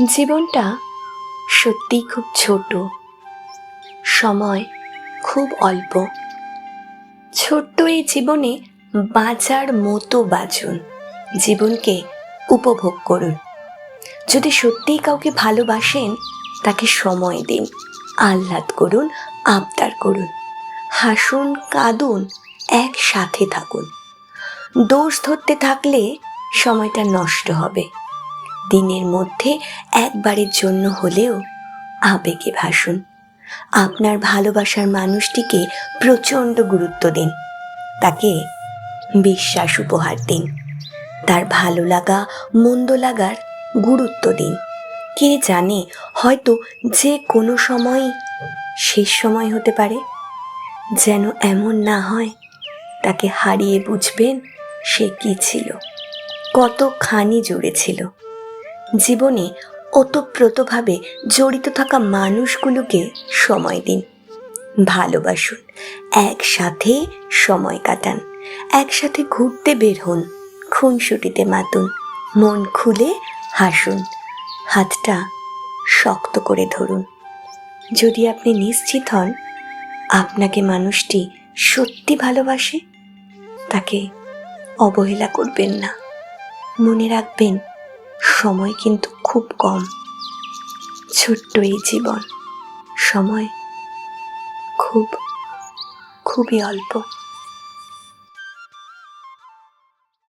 জীবনটা সত্যিই খুব ছোট, সময় খুব অল্প। ছোট্ট এই জীবনে বাঁচার মতো বাঁচুন, জীবনকে উপভোগ করুন। যদি সত্যিই কাউকে ভালোবাসেন, তাকে সময় দিন, আহ্লাদ করুন, আবদার করুন, হাসুন, কাঁদুন, একসাথে থাকুন। দোষ ধরতে থাকলে সময়টা নষ্ট হবে। দিনের মধ্যে একবারের জন্য হলেও আবেগে ভাসুন। আপনার ভালোবাসার মানুষটিকে প্রচণ্ড গুরুত্ব দিন, তাকে বিশ্বাস উপহার দিন, তার ভালো লাগা মন্দ লাগার গুরুত্ব দিন। কে জানে, হয়তো যে কোনো সময় শেষ সময় হতে পারে। যেন এমন না হয় তাকে হারিয়ে বুঝবেন সে কি ছিল, কতখানি জুড়ে ছিল। জীবনে ওতপ্রোতভাবে জড়িত থাকা মানুষগুলোকে সময় দিন, ভালোবাসুন, একসাথে সময় কাটান, একসাথে ঘুরতে বের হন, খুনসুটিতে মাতুন, মন খুলে হাসুন, হাতটা শক্ত করে ধরুন। যদি আপনি নিশ্চিত হন আপনাকে মানুষটি সত্যি ভালোবাসে, তাকে অবহেলা করবেন না। মনে রাখবেন, সময় কিন্তু খুব কম। ছোট্ট এই জীবন, সময় খুবই অল্প।